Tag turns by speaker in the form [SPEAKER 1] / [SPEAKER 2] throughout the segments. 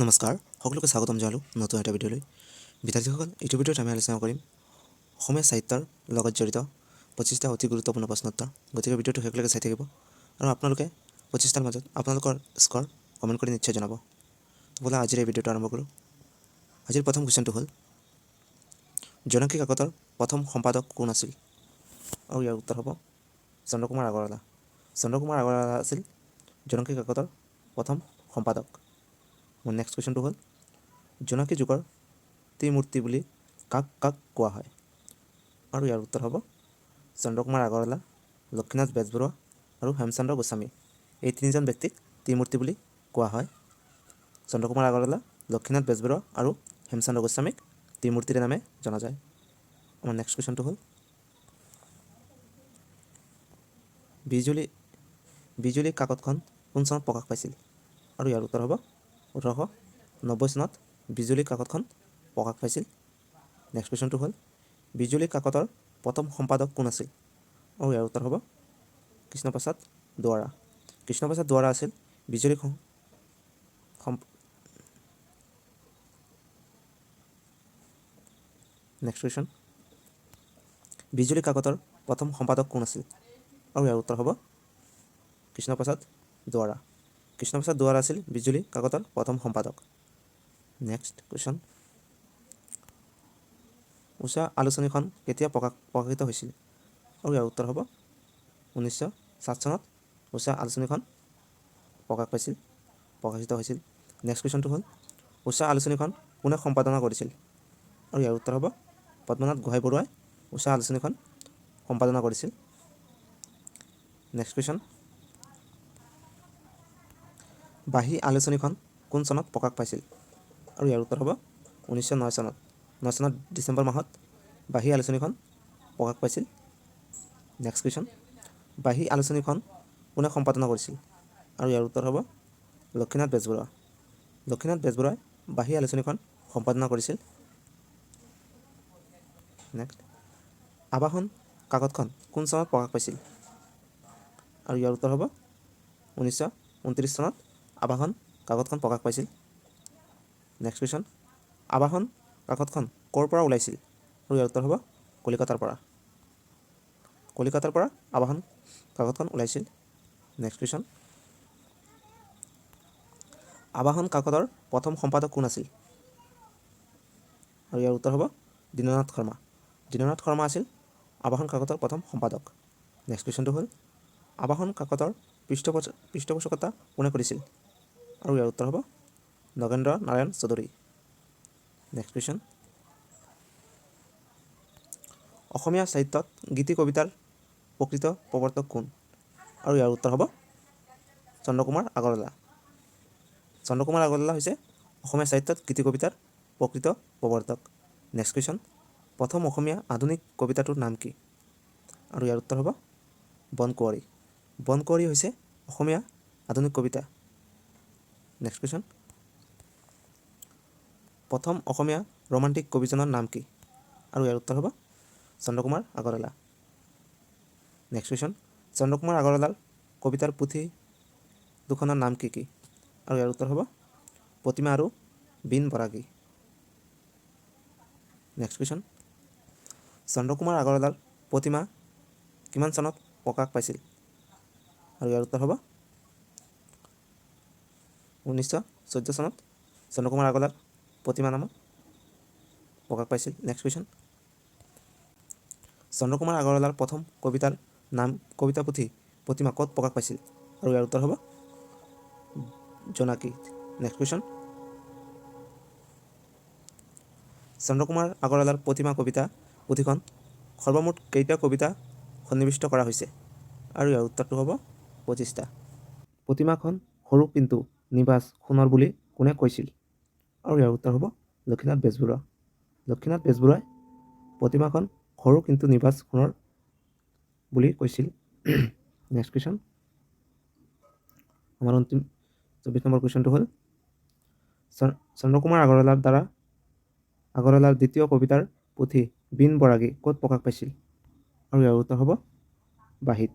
[SPEAKER 1] নমস্কাৰ, সকলোকে স্বাগতম জনালোঁ নতুন এটা ভিডিঅ'লৈ। বিদ্যাৰ্থীসকল, এইটো ভিডিঅ'ত আমি আলোচনা কৰিম অসমীয়া সাহিত্যৰ লগত জড়িত 25টা অতি গুৰুত্বপূৰ্ণ প্ৰশ্নোত্তৰ। গতিকে ভিডিঅ'টো শেষলৈকে চাই থাকিব আৰু আপোনালোকে 25টাৰ মাজত আপোনালোকৰ স্ক'ৰ কমেণ্ট কৰি নিশ্চয় জনাব। ব'লা আজিৰ এই ভিডিঅ'টো আৰম্ভ কৰোঁ। আজিৰ প্ৰথম কুৱেশ্যনটো হ'ল, জোনাকী কাকতৰ প্ৰথম সম্পাদক কোন আছিল? আৰু ইয়াৰ উত্তৰ হ'ব চন্দ্ৰকুমাৰ আগৰৱালা। চন্দ্ৰকুমাৰ আগৰৱালা আছিল জোনাকী কাকতৰ প্ৰথম সম্পাদক। মোৰ নেক্সট কুৱেশ্যনটো হ'ল, জোনাকী যুগৰ ত্ৰিমূৰ্তি বুলি কাক কাক কোৱা হয়? আৰু ইয়াৰ উত্তৰ হ'ব চন্দ্ৰকুমাৰ আগৰৱালা, লক্ষ্মীনাথ বেজবৰুৱা আৰু হেমচন্দ্ৰ গোস্বামী। এই তিনিজন ব্যক্তিক ত্ৰিমূৰ্তি বুলি কোৱা হয়। চন্দ্ৰকুমাৰ আগৰৱালা, লক্ষ্মীনাথ বেজবৰুৱা আৰু হেমচন্দ্ৰ গোস্বামীক ত্ৰিমূৰ্তিৰ নামে জনা যায়। আমাৰ নেক্সট কুৱেশ্যনটো হ'ল, বিজুলী কাকতখন কোন চনত প্ৰকাশ পাইছিল? আৰু ইয়াৰ উত্তৰ হ'ব 1890 চনত বিজুলী কাকতখন প্ৰকাশ পাইছিল। নেক্সট কুৱেশ্যনটো হ'ল, বিজুলী কাকতৰ প্ৰথম সম্পাদক কোন আছিল? আৰু ইয়াৰ উত্তৰ হ'ব কৃষ্ণপ্ৰসাদ দুৱৰা। কৃষ্ণপ্ৰসাদ দুৱৰা আছিল বিজুলী নেক্সট কুৱেশ্যন, বিজুলী কাকতৰ প্ৰথম সম্পাদক কোন আছিল? আৰু ইয়াৰ উত্তৰ হ'ব কৃষ্ণপ্ৰসাদ দুৱৰা। কৃষ্ণপ্ৰসাদ দুৱৰা আছিল বিজুলী কাকতৰ প্ৰথম সম্পাদক। নেক্সট কুৱেশ্যন, উষা আলোচনীখন কেতিয়া প্ৰকাশিত হৈছিল? আৰু ইয়াৰ উত্তৰ হ'ব 1907 চনত উষা আলোচনীখন প্ৰকাশিত হৈছিল। নেক্সট কুৱেশ্যনটো হ'ল, উষা আলোচনীখন কোনে সম্পাদনা কৰিছিল? আৰু ইয়াৰ উত্তৰ হ'ব পদ্মনাথ গোহাঁই বৰুৱাই উষা আলোচনীখন সম্পাদনা কৰিছিল। নেক্সট কুৱেশ্যন, বাঁহী আলোচনীখন কোন চনত প্ৰকাশ পাইছিল? আৰু ইয়াৰ উত্তৰ হ'ব 1909 চনত। 9 চনত ডিচেম্বৰ মাহত বাঁহী আলোচনীখন প্ৰকাশ পাইছিল। নেক্সট কুৱেশ্যন, বাঁহী আলোচনীখন কোনে সম্পাদনা কৰিছিল? আৰু ইয়াৰ উত্তৰ হ'ব লক্ষ্মীনাথ বেজবৰুৱা। লক্ষ্মীনাথ বেজবৰুৱাই বাঁহী আলোচনীখন সম্পাদনা কৰিছিল। নেক্সট, আৱাহন কাকতখন কোন চনত প্ৰকাশ পাইছিল? আৰু ইয়াৰ উত্তৰ হ'ব 1929 চনত আৱাহন কাকতখন প্ৰকাশ পাইছিল। নেক্সট কুৱেশ্যন, আৱাহন কাকতখন ক'ৰ পৰা ওলাইছিল? আৰু ইয়াৰ উত্তৰ হ'ব কলিকতাৰ পৰা। কলিকতাৰ পৰা আৱাহন কাকতখন ওলাইছিল। নেক্সট কুৱেশ্যন, আৱাহন কাকতৰ প্ৰথম সম্পাদক কোন আছিল? আৰু ইয়াৰ উত্তৰ হ'ব দীননাথ শৰ্মা। দীননাথ শৰ্মা আছিল আৱাহন কাকতৰ প্ৰথম সম্পাদক। নেক্সট কুৱেশ্যনটো হ'ল, আৱাহন কাকতৰ পৃষ্ঠপোষকতা কোনে কৰিছিল? আৰু ইয়াৰ উত্তৰ হ'ব নগেন্দ্ৰ নাৰায়ণ চৌধুৰী। নেক্সট কুৱেশ্যন, অসমীয়া সাহিত্যত গীতি কবিতাৰ প্ৰকৃত প্ৰৱৰ্তক কোন? আৰু ইয়াৰ উত্তৰ হ'ব চন্দ্ৰকুমাৰ আগৰৱালা। চন্দ্ৰকুমাৰ আগৰৱালা হৈছে অসমীয়া সাহিত্যত গীতি কবিতাৰ প্ৰকৃত প্ৰৱৰ্তক। নেক্সট কুৱেশ্যন, প্ৰথম অসমীয়া আধুনিক কবিতাটোৰ নাম কি? আৰু ইয়াৰ উত্তৰ হ'ব বনকুঁৱৰী। বনকুঁৱৰী হৈছে অসমীয়া আধুনিক কবিতা। নেক্সট কুৱেশ্যন, প্ৰথম অসমীয়া ৰোমান্টিক কবিজনৰ নাম কি? আৰু ইয়াৰ উত্তৰ হ'ব চন্দ্ৰকুমাৰ আগৰৱালা। নেক্সট কুৱেশ্যন, চন্দ্ৰকুমাৰ আগৰৱালাৰ কবিতাৰ পুথি দুখনৰ নাম কি কি? আৰু ইয়াৰ উত্তৰ হ'ব প্ৰতিমা আৰু বিন বৰাগী। নেক্সট কুৱেশ্যন, চন্দ্ৰকুমাৰ আগৰৱালাৰ প্ৰতিমা কিমান চনত প্ৰকাশ পাইছিল? আৰু ইয়াৰ উত্তৰ হ'ব 1914 চনত চন্দ্ৰকুমাৰ আগৰৱালাৰ প্ৰতিমা নামত প্ৰকাশ পাইছিল। নেক্সট কুৱেশ্যন, চন্দ্ৰকুমাৰ আগৰৱালাৰ প্ৰথম কবিতা পুথি প্ৰতিমা ক'ত প্ৰকাশ পাইছিল? আৰু ইয়াৰ উত্তৰ হ'ব জোনাকী। নেক্সট কুৱেশ্যন, চন্দ্ৰকুমাৰ আগৰৱালাৰ প্ৰতিমা কবিতা পুথিখন সৰ্বমুঠ কেইটা কবিতা সন্নিৱিষ্ট কৰা হৈছে? আৰু ইয়াৰ উত্তৰটো হ'ব 25টা। প্ৰতিমাখন সৰু কিন্তু নিভাঁজ সোণৰ বুলি কোনে কৈছিল? আৰু ইয়াৰ উত্তৰ হ'ব লক্ষ্মীনাথ বেজবৰুৱা। লক্ষ্মীনাথ বেজবৰুৱাই প্ৰতিমাখন সৰু কিন্তু নিভাঁজ সোণৰ বুলি কৈছিল। নেক্সট কুৱেশ্যন, আমাৰ অন্তিম 24 নম্বৰ কুৱেশ্যনটো হ'ল, চন্দ্ৰকুমাৰ আগৰৱালাৰ দ্বিতীয় কবিতাৰ পুথি বিন বৰাগী ক'ত প্ৰকাশ পাইছিল? আৰু ইয়াৰ উত্তৰ হ'ব বাঁহীত।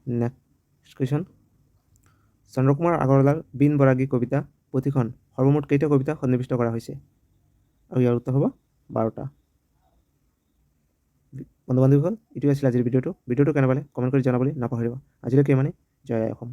[SPEAKER 1] নেক্সট কুৱেশ্যন, চন্দ্ৰকুমাৰ আগৰৱালাৰ বিন বৰাগী কবিতা পুথিখন সৰ্বমুঠ কেইটা কবিতা সন্নিৱিষ্ট কৰা হৈছে? আৰু ইয়াৰ উত্তৰ হ'ব 12টা। বন্ধু বান্ধৱীসকল, এইটোৱে আছিল আজিৰ ভিডিঅ'টো কেনে পালে কমেণ্ট কৰি জনাবলৈ নাপাহৰিব। আজিলৈকে মানে জয় আই অসম।